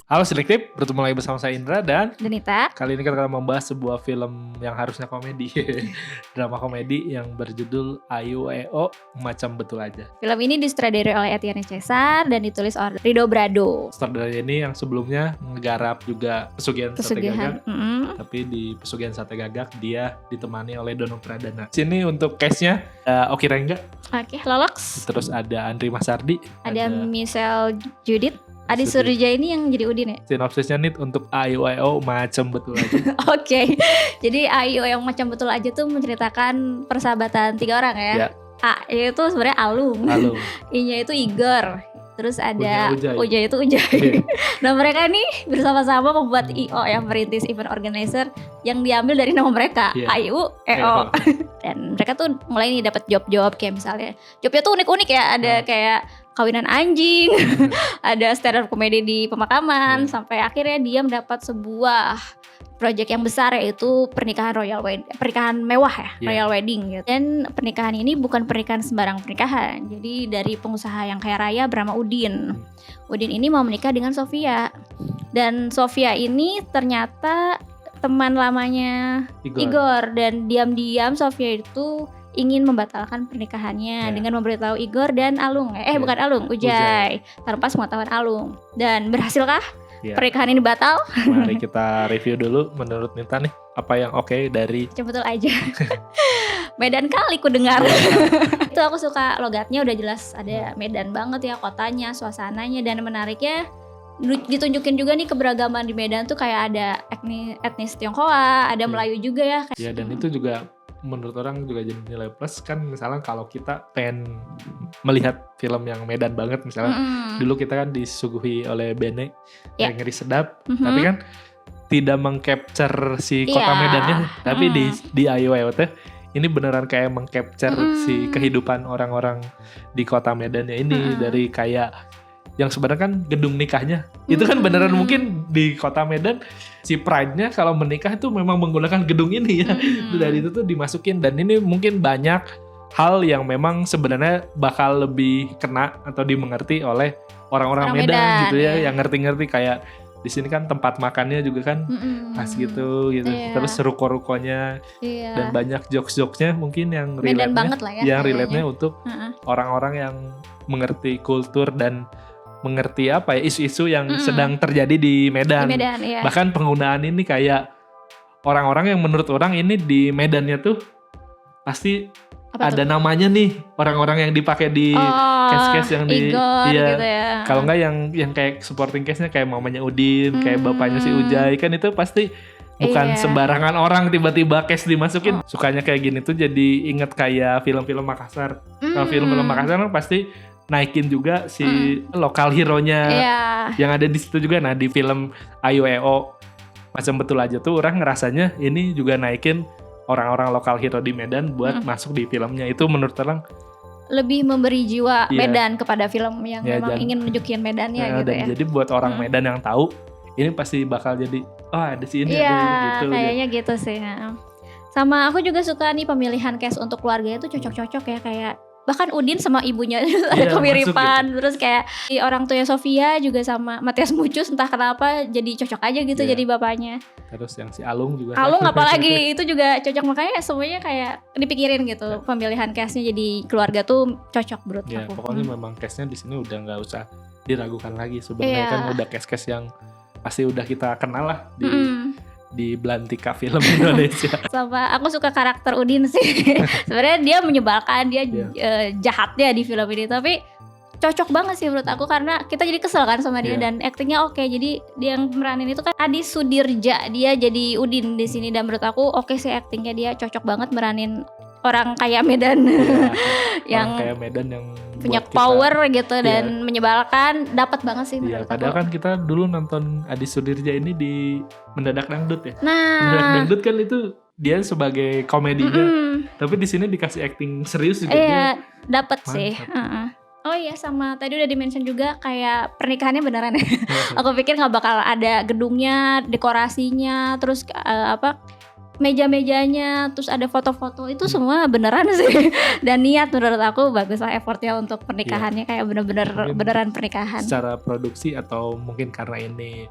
Halo Selektif, bertemu lagi bersama saya Indra dan Denita. kali ini kita akan membahas sebuah film yang harusnya komedi. Drama komedi yang berjudul Ayu EO Macam Betul Aja. Film ini disutradarai oleh Etienne Cesar dan ditulis oleh Rido Brado. Sutradara ini yang sebelumnya menggarap juga Pesugihan Sate Gagak, tapi di Pesugihan Sate Gagak dia ditemani oleh Dono Pradana. Sini untuk cast-nya Oki Rengga, Oke, Lolox. terus ada Andri Masardi, Ada Michelle Judith. Adi Surja ini yang jadi Udin ya? sinopsisnya nih untuk Ayu EO Macam Betul Aja. Oke. Jadi Ayu yang macam betul aja tuh menceritakan persahabatan 3 orang ya. Ya. A itu sebenarnya Alung. Halo. I-nya itu Igor. Terus ada Ujay. Ujay itu Ujay. Iya. Nah mereka nih bersama-sama membuat IO yang merintis event organizer yang diambil dari nama mereka, Iya. Ayu EO. Dan mereka tuh mulai nih dapat job-job kayak misalnya jobnya tuh unik-unik ya, ada kayak kawinan anjing, ada stand up komedi di pemakaman, sampai akhirnya dia mendapat sebuah project yang besar yaitu pernikahan pernikahan mewah ya, royal wedding gitu. Dan pernikahan ini bukan pernikahan sembarang pernikahan. Jadi dari pengusaha yang kaya raya bernama Udin. Udin ini mau menikah dengan Sofia. Dan Sofia ini ternyata teman lamanya Igor, dan diam-diam Sofia itu ingin membatalkan pernikahannya dengan memberitahu Igor dan Alung. Bukan Alung, Ujay. Tanpa sepengetahuan Alung. Dan berhasilkah pernikahan ini batal? Mari kita review dulu menurut Nita nih, apa yang oke dari Betul aja. Medan kali ku dengar. Itu aku suka logatnya, udah jelas ada Medan banget ya, kotanya, suasananya, dan menariknya ditunjukin juga nih keberagaman di Medan tuh, kayak ada etnis Tionghoa, ada Melayu juga ya. Ya, dan itu juga menurut orang juga jadi nilai plus kan. Misalnya kalau kita pengen melihat film yang Medan banget, misalnya dulu kita kan disuguhi oleh Bene yang Ngeri Sedap, tapi kan tidak mengcapture si kota Medannya, tapi di Ayu EO teh ini beneran kayak mengcapture si kehidupan orang-orang di kota Medannya ini. Dari kayak yang sebenarnya kan gedung nikahnya itu kan beneran mungkin di kota Medan si pride-nya kalau menikah itu memang menggunakan gedung ini ya. Dari itu tuh dimasukin, dan ini mungkin banyak hal yang memang sebenarnya bakal lebih kena atau dimengerti oleh orang-orang Medan gitu ya, yang ngerti-ngerti. Kayak di sini kan tempat makannya juga kan khas gitu. Terus ruko-rukonya dan banyak jokes-jokesnya mungkin yang relate-nya, yang relate-nya untuk orang-orang yang mengerti kultur dan mengerti apa ya, isu-isu yang sedang terjadi di Medan. Bahkan penggunaan ini kayak orang-orang yang menurut orang ini di Medannya tuh pasti ada namanya nih, orang-orang yang dipakai di case-case yang di Igor, gitu ya. Kalau enggak yang kayak supporting case-nya kayak mamanya Udin, kayak bapaknya si Ujay, kan itu pasti bukan sembarangan orang tiba-tiba case dimasukin. Sukanya kayak gini tuh jadi inget kayak film-film Makassar. Kalau film-film Makassar kan pasti naikin juga si lokal hero-nya yang ada di situ juga. Nah, di film Ayu EO Macam Betul Aja tuh orang ngerasanya ini juga naikin orang-orang lokal hero di Medan buat masuk di filmnya. Itu menurut orang lebih memberi jiwa Medan kepada film yang memang ingin menunjukin Medannya gitu dan jadi buat orang Medan yang tahu ini pasti bakal jadi ada si ini gitu. Kayaknya gitu sih. Sama aku juga suka nih pemilihan cast untuk keluarganya tuh cocok-cocok ya, kayak bahkan Udin sama ibunya ada kemiripan gitu. Terus kayak si orang tuanya Sofia juga sama Matias Mucus entah kenapa jadi cocok aja gitu jadi bapaknya. Terus yang si Alung juga. Alung apalagi itu juga cocok, makanya semuanya kayak dipikirin gitu. Pemilihan castnya jadi keluarga tuh cocok menurut aku. Pokoknya memang castnya di sini udah nggak usah diragukan lagi. Sebenarnya kan udah cast yang pasti udah kita kenal lah di Belantika film Indonesia. Sama aku suka karakter Udin sih. Sebenarnya dia menyebalkan, dia jahatnya di film ini, tapi cocok banget sih menurut aku karena kita jadi kesel kan sama dia dan aktingnya oke. Jadi dia yang meranin itu kan Adi Sudirja, dia jadi Udin di sini, dan menurut aku oke sih aktingnya, dia cocok banget meranin orang kayak Medan yang kayak Medan yang punya power gitu dan menyebalkan, dapat banget sih menurut padahal aku. Kan kita dulu nonton Adi Sudirja ini di Mendadak Dangdut ya. Nah, Mendadak Dangdut kan itu dia sebagai komedinya, tapi di sini dikasih acting serius juga. Dia dapat sih. Oh iya, sama tadi udah di-mention juga kayak pernikahannya beneran ya. Aku pikir nggak bakal ada gedungnya, dekorasinya, terus meja-mejanya, terus ada foto-foto itu semua beneran sih. Dan niat menurut aku bagus lah effortnya untuk pernikahannya, kayak bener-bener beneran pernikahan. Secara produksi atau mungkin karena ini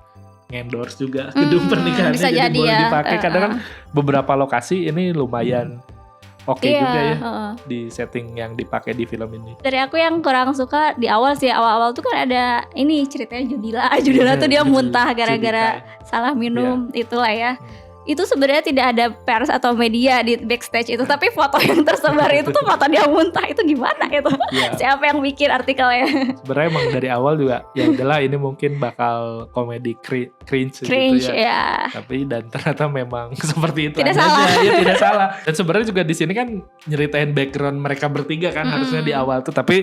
endorse juga gedung pernikahannya bisa jadi boleh ya, dipakai. Kadang kan beberapa lokasi ini lumayan oke juga ya di setting yang dipakai di film ini. Dari aku yang kurang suka di awal sih, awal-awal tuh kan ada ini ceritanya Judila tuh dia muntah gara-gara salah minum itulah ya. Itu sebenarnya tidak ada pers atau media di backstage itu, tapi foto yang tersebar itu tuh foto dia muntah, itu gimana itu? Siapa yang bikin artikelnya? Sebenarnya emang dari awal juga ya udahlah ini mungkin bakal komedi cringe gitu ya. Tapi dan ternyata memang seperti itu tidak aja. Salah. Ya tidak salah. Dan sebenarnya juga di sini kan nyeritain background mereka bertiga kan harusnya di awal tuh, tapi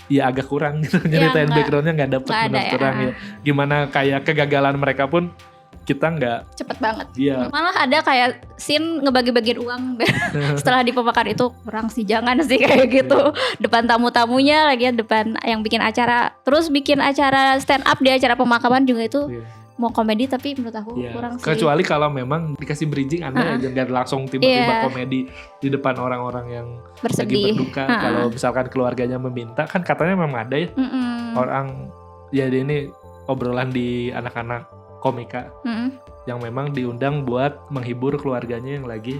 ya agak kurang gitu nyeritain backgroundnya nggak dapet benar kurang ya. Gimana kayak kegagalan mereka pun kita nggak cepet banget. Malah ada kayak scene ngebagi-bagiin uang setelah di pemakaman itu kurang sih, jangan sih kayak gitu. Depan tamu-tamunya lagi, depan yang bikin acara, terus bikin acara stand up di acara pemakaman juga itu mau komedi, tapi menurut aku kurang sih. Kecuali kalau memang dikasih bridging Anda jangan langsung tiba-tiba komedi di depan orang-orang yang bersedih, lagi berduka. Kalau misalkan keluarganya meminta, kan katanya memang ada ya orang ya ini obrolan di anak-anak komika yang memang diundang buat menghibur keluarganya yang lagi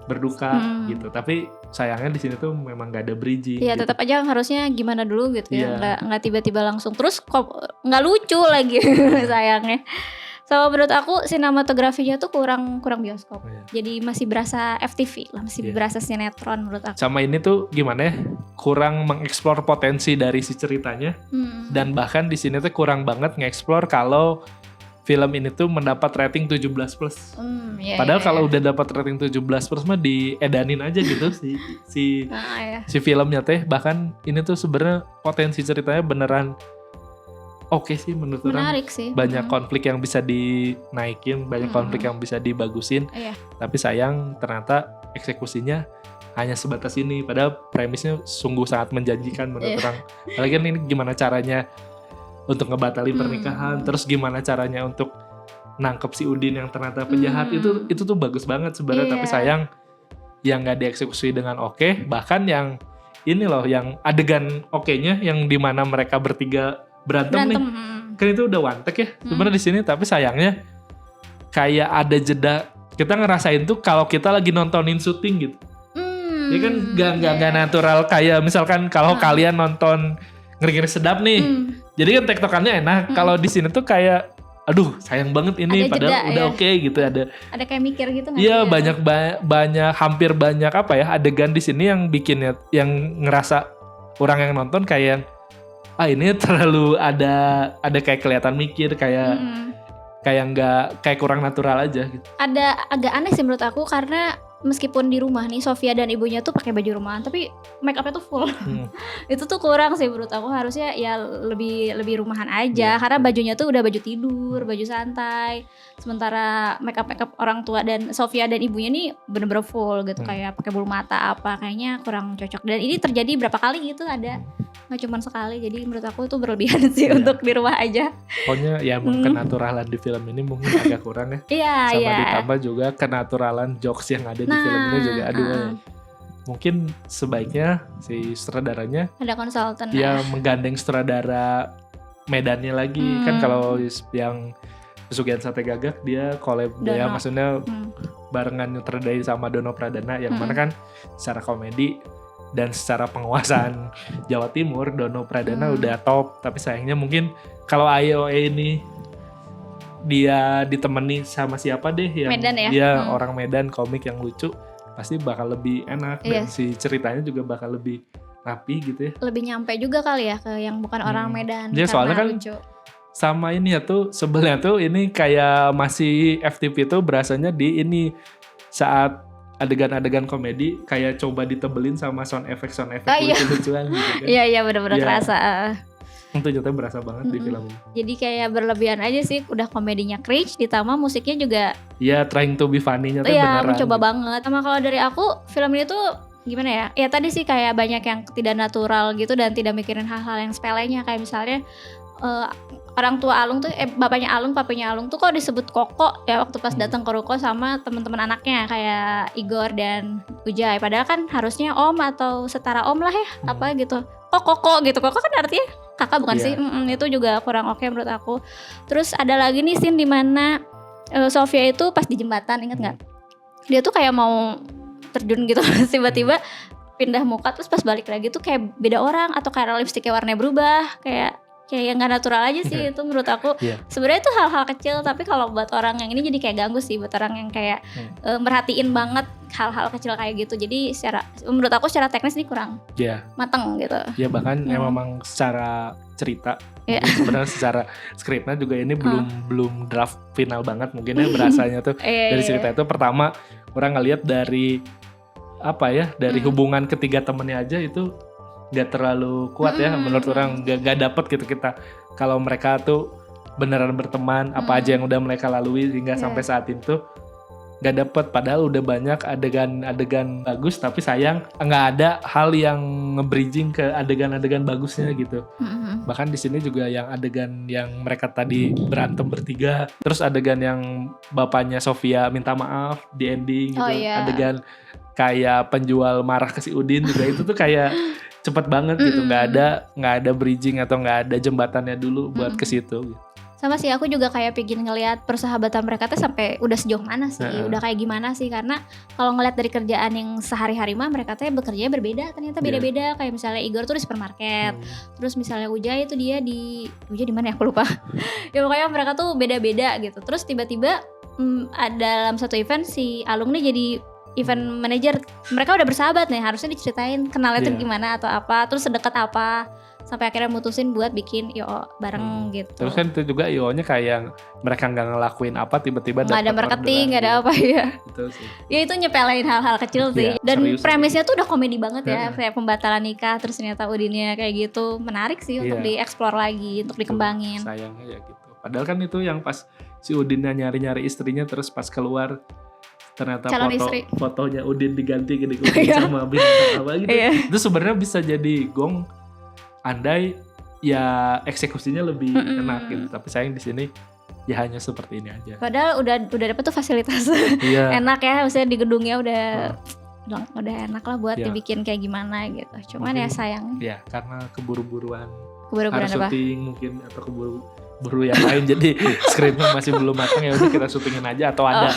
berduka gitu. Tapi sayangnya di sini tuh memang gak ada bridging. Iya, tetap aja harusnya gimana dulu gitu ya, nggak tiba-tiba langsung. Terus kok nggak lucu lagi sayangnya. So menurut aku sinematografinya tuh kurang bioskop. Jadi masih berasa FTV lah, masih berasa sinetron menurut aku. Sama ini tuh gimana ya? Kurang mengeksplor potensi dari si ceritanya. Dan bahkan di sini tuh kurang banget ngeksplor kalau film ini tuh mendapat rating 17+. Padahal kalau udah dapat rating 17+ mah diedanin aja gitu si filmnya teh. Bahkan ini tuh sebenarnya potensi ceritanya beneran oke sih menurut orang. Menarik sih. Banyak konflik yang bisa dinaikin, banyak konflik yang bisa dibagusin. Tapi sayang ternyata eksekusinya hanya sebatas ini. Padahal premisnya sungguh sangat menjanjikan menurut orang. Apalagi kan ini gimana caranya untuk ngebatalin pernikahan, terus gimana caranya untuk nangkep si Udin yang ternyata penjahat, itu tuh bagus banget sebenarnya. Tapi sayang yang nggak dieksekusi dengan oke. Bahkan yang ini loh, yang adegan oke-nya yang dimana mereka bertiga berantem nih, kan itu udah one take ya sebenarnya di sini. Tapi sayangnya kayak ada jeda, kita ngerasain tuh kalau kita lagi nontonin syuting gitu. Ya kan nggak natural kayak misalkan kalau kalian nonton Ngeri-Ngeri Sedap nih. Jadi kan tektokannya enak. Kalau di sini tuh kayak aduh sayang banget ini, ada padahal jeda, udah oke gitu, ada kayak mikir gitu nggak? Iya, banyak hampir banyak apa ya adegan di sini yang bikinnya, yang ngerasa orang yang nonton kayak ini terlalu ada kayak kelihatan mikir, kayak nggak, kayak kurang natural aja gitu. Ada agak aneh sih menurut aku, karena meskipun di rumah nih Sofia dan ibunya tuh pakai baju rumahan, tapi make upnya tuh full. Itu tuh kurang sih menurut aku. Harusnya ya lebih rumahan aja, karena bajunya tuh udah baju tidur, baju santai. Sementara make up orang tua dan Sofia dan ibunya nih bener-bener full gitu, kayak pakai bulu mata apa, kayaknya kurang cocok. Dan ini terjadi berapa kali gitu, ada nggak cuma sekali. Jadi menurut aku itu berlebihan sih untuk di rumah aja. Pokoknya ya kenaturalan di film ini mungkin agak kurang ya. Sama ditambah juga kenaturalan jokes yang ada di film ini juga mungkin sebaiknya si sutradaranya ada konsultan menggandeng sutradara Medannya lagi. Kan kalau yang Pesugihan Sate Gagak dia collab dia, maksudnya barengan nyutradarai sama Dono Pradana, yang mana kan secara komedi dan secara penguasaan Jawa Timur Dono Pradana udah top. Tapi sayangnya mungkin kalau AIOE ini dia ditemani sama siapa deh yang Medan ya? Dia orang Medan, komik yang lucu, pasti bakal lebih enak. Dan si ceritanya juga bakal lebih rapi gitu ya. Lebih nyampe juga kali ya ke yang bukan orang Medan. Ya soalnya kan lucu. Sama ini ya tuh sebelnya tuh ini kayak masih FTV tuh berasanya di ini saat adegan-adegan komedi kayak coba ditebelin sama sound effect lucu-lucuan gitu kan. Iya benar-benar kerasa. Itu ternyata berasa banget di film ini. Jadi kayak berlebihan aja sih, udah komedinya cringe ditambah musiknya juga. Iya, trying to be funny-nya tuh beneran. Iya, mencoba banget. Sama kalau dari aku, film ini tuh gimana ya? Ya tadi sih kayak banyak yang tidak natural gitu dan tidak mikirin hal-hal yang sepelenya, kayak misalnya orang tua Alung tuh bapaknya Alung, papanya Alung tuh kok disebut Koko ya waktu pas datang ke ruko sama teman-teman anaknya kayak Igor dan Ujai. Padahal kan harusnya om atau setara om lah ya, apa gitu. Kok Koko gitu. Koko kan artinya kakak bukan sih? Itu juga kurang oke menurut aku. Terus ada lagi nih scene dimana Sofia itu pas di jembatan, ingat nggak? Dia tuh kayak mau terjun gitu, tiba-tiba pindah muka terus pas balik lagi tuh kayak beda orang atau karena lipstiknya warnanya berubah, kayak yang nggak natural aja sih itu menurut aku. Sebenarnya itu hal-hal kecil tapi kalau buat orang yang ini jadi kayak ganggu sih, buat orang yang kayak merhatiin banget hal-hal kecil kayak gitu. Jadi menurut aku secara teknis ini kurang mateng gitu. Ya bahkan memang secara cerita sebenarnya secara skripnya juga ini belum draft final banget mungkin ya berasanya tuh dari cerita itu. Pertama orang ngelihat dari dari hubungan ketiga temennya aja itu gak terlalu kuat ya menurut orang, gak dapet gitu kita kalau mereka tuh beneran berteman apa aja yang udah mereka lalui hingga sampai saat itu gak dapet. Padahal udah banyak adegan bagus tapi sayang nggak ada hal yang nge-bridging ke adegan-adegan bagusnya gitu. Bahkan di sini juga yang adegan yang mereka tadi berantem bertiga, terus adegan yang bapaknya Sofia minta maaf di ending gitu. Adegan kayak penjual marah ke si Udin juga itu tuh kayak cepet banget gitu, nggak ada bridging atau nggak ada jembatannya dulu buat ke situ. Sama sih aku juga kayak pengen ngelihat persahabatan mereka tuh sampai udah sejauh mana sih, udah kayak gimana sih, karena kalau ngelihat dari kerjaan yang sehari-hari mah mereka tuh bekerjanya berbeda, ternyata beda-beda. Kayak misalnya Igor tuh di supermarket, terus misalnya Ujai itu dia di mana ya aku lupa. Ya pokoknya mereka tuh beda-beda gitu. Terus tiba-tiba dalam satu event si Alung nih jadi event manager, mereka udah bersahabat nih, harusnya diceritain kenalnya tuh gimana atau apa, terus sedekat apa, sampai akhirnya mutusin buat bikin IO bareng gitu. Terus kan itu juga IO-nya kayak mereka nggak ngelakuin apa tiba-tiba nggak ada marketing, nggak ada apa ya. Itu sih. Ya itu nyepelein hal-hal kecil sih. Dan premisnya tuh udah komedi banget ya, kayak pembatalan nikah, terus ternyata Udinnya kayak gitu, menarik sih untuk dieksplor lagi, untuk dikembangin. Sayangnya ya gitu. Padahal kan itu yang pas si Udinnya nyari-nyari istrinya, terus pas keluar ternyata fotonya Udin diganti gini sama bintang apa gitu. Itu sebenarnya bisa jadi gong andai ya eksekusinya lebih enak gitu. Tapi sayang di sini ya hanya seperti ini aja. Padahal udah dapet tuh fasilitas enak ya, maksudnya di gedungnya udah enak lah buat dibikin kayak gimana gitu. Cuman mungkin, ya sayang. Ya karena keburu-buruan harus syuting mungkin atau keburu yang lain jadi skripnya masih belum matang, ya udah kita syutingin aja atau ada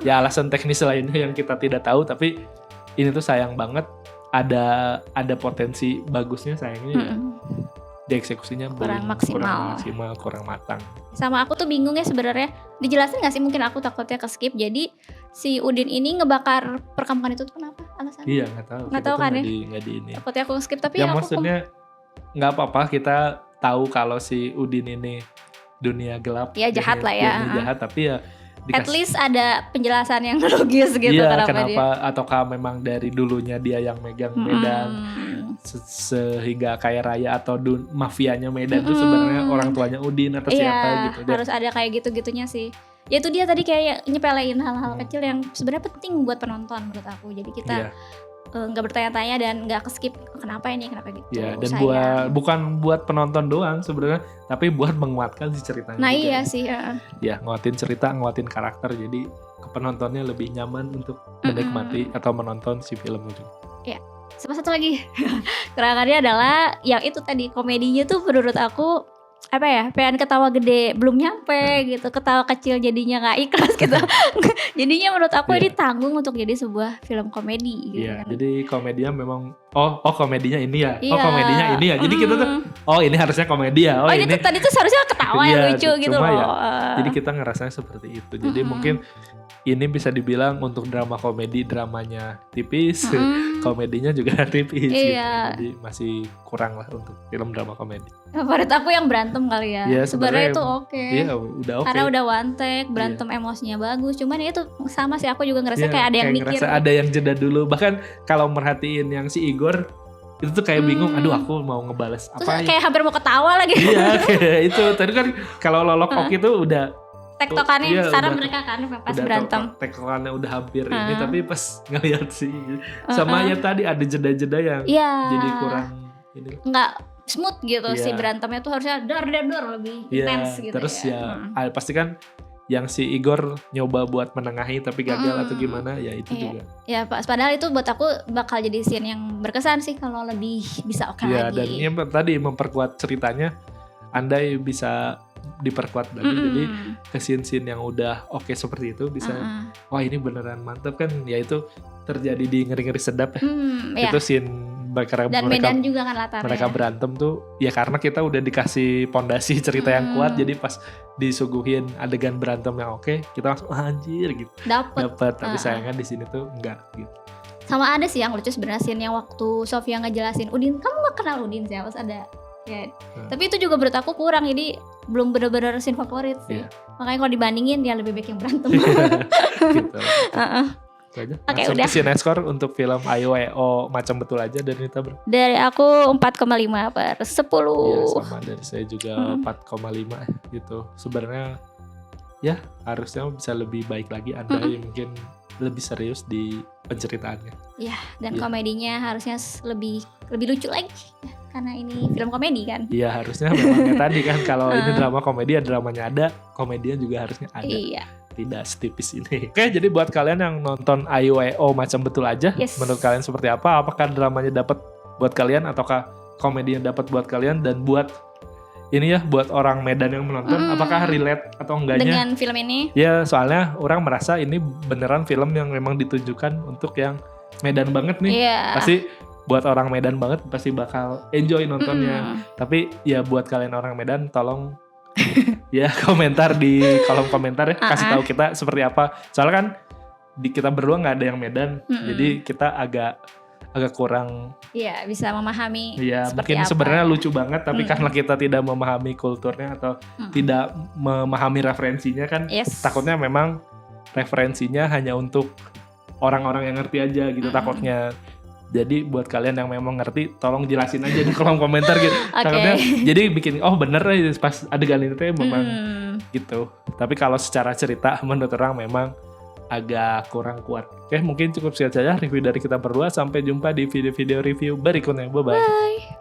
ya alasan teknis lainnya yang kita tidak tahu. Tapi ini tuh sayang banget, ada potensi bagusnya, sayangnya di eksekusinya kurang maksimal, kurang matang. Sama aku tuh bingung ya sebenarnya, dijelasin nggak sih? Mungkin aku takutnya ke skip. Jadi si Udin ini ngebakar perkampungan itu tuh kenapa alasannya? Iya nggak tahu kan ya? Nggak di ini. Takutnya aku skip tapi ya maksudnya nggak apa-apa kita tahu kalau si Udin ini dunia gelap, ya jahat lah ya, jahat, tapi ya at least ada penjelasan yang logis gitu. Iya, kenapa ataukah memang dari dulunya dia yang megang Medan sehingga kaya raya atau mafianya Medan itu sebenarnya orang tuanya Udin atau siapa gitu. Harus ada kayak gitu-gitunya sih. Ya itu dia tadi kayak nyepelein hal-hal kecil yang sebenarnya penting buat penonton menurut aku. Jadi kita nggak bertanya-tanya dan nggak ke skip kenapa ini kenapa gitu. Ya, dan bukan buat penonton doang sebenarnya, tapi buat menguatkan si ceritanya. Nah juga. Iya sih ya nguatin cerita, nguatin karakter, jadi ke penontonnya lebih nyaman untuk menikmati atau menonton si film itu. Ya, sama satu lagi kekurangannya adalah yang itu tadi, komedinya tuh menurut aku apa ya, pengen ketawa gede belum nyampe gitu, ketawa kecil jadinya nggak ikhlas gitu. Jadinya menurut aku ini tanggung untuk jadi sebuah film komedi gitu kan. Jadi komedinya memang komedinya ini ya, komedinya ini ya. Jadi kita tuh ini harusnya komedi ya. Ini tuh tadi tuh seharusnya ketawa yang lucu gitu loh. Ya, jadi kita ngerasanya seperti itu. Jadi mungkin ini bisa dibilang untuk drama komedi, dramanya tipis, komedinya juga tipis gitu. Jadi masih kurang lah untuk film drama komedi. Favorit aku yang berantem kali ya. Sebenarnya itu oke. Iya, udah oke. Karena udah one take, berantem emosinya bagus. Cuman ya itu sama sih, aku juga ngerasa kayak ada yang mikir. Ada yang jeda dulu. Bahkan kalau merhatiin yang si Igor itu tuh kayak bingung, aduh aku mau ngebales apa. Terus kayak hampir mau ketawa lagi. Iya, kayak itu. Tadi kan kalau Lolok Oki itu udah tektokannya sekarang mereka kan pas berantem. Tektokannya udah hampir ini, tapi pas ngeliat sih sama ya tadi ada jeda-jeda yang jadi kurang ini. Enggak smooth gitu si berantemnya tuh harusnya dor lebih intens gitu terus pasti kan yang si Igor nyoba buat menengahi tapi gagal atau gimana ya itu juga. Ya padahal itu buat aku bakal jadi scene yang berkesan sih kalau lebih bisa lagi. Dan yang tadi memperkuat ceritanya, andai bisa diperkuat lagi jadi ke scene-scene yang udah oke seperti itu bisa wah ini beneran mantap kan, ya itu terjadi di Ngeri-Ngeri Sedap ya. Itu scene dan Medan juga kan latarnya. Mereka berantem tuh ya karena kita udah dikasih pondasi cerita yang kuat, jadi pas disuguhin adegan berantem yang oke, kita langsung anjir gitu. Dapat. Tapi sayangnya di sini tuh enggak gitu. Sama ada sih yang lucu sebenarnya scene yang waktu Sofia ngejelasin Udin, kamu gak kenal Udin sih, harus ada. Ya. Tapi itu juga menurut aku kurang, jadi belum bener-bener scene favorit sih. Makanya kalau dibandingin dia lebih baik yang berantem. Gitu. Langsung ke Cinescore untuk film Ayo Macam Betul Aja dari Nita bro. Dari aku 4,5/10. Ya sama dari saya juga 4,5 gitu. Sebenarnya ya harusnya bisa lebih baik lagi, andai mungkin lebih serius di penceritaannya. Ya dan komedinya harusnya lebih lucu lagi. Karena ini film komedi kan. Iya harusnya memangnya tadi kan kalau ini drama komedi, dramanya ada, komedinya juga harusnya ada. Iya. Tidak setipis ini. Oke, jadi buat kalian yang nonton Ayo Macam Betul Aja, menurut kalian seperti apa? Apakah dramanya dapat buat kalian ataukah komedinya dapat buat kalian? Dan buat ini ya, buat orang Medan yang menonton, apakah relate atau enggaknya dengan film ini? Ya, soalnya orang merasa ini beneran film yang memang ditujukan untuk yang Medan banget nih. Pasti buat orang Medan banget pasti bakal enjoy nontonnya. Tapi ya buat kalian orang Medan tolong ya komentar di kolom komentar ya, kasih tahu kita seperti apa. Soalnya kan di kita berdua nggak ada yang Medan, jadi kita agak kurang. Iya bisa memahami. Iya mungkin sebenarnya lucu banget, tapi karena kita tidak memahami kulturnya atau tidak memahami referensinya kan, takutnya memang referensinya hanya untuk orang-orang yang ngerti aja gitu takutnya. Jadi buat kalian yang memang ngerti, tolong jelasin aja di kolom komentar gitu. Takutnya jadi bikin bener ya pas adegan itu memang gitu. Tapi kalau secara cerita menurut orang memang agak kurang kuat. Oke, mungkin cukup sekian saja review dari kita berdua. Sampai jumpa di video-video review berikutnya. Bye-bye.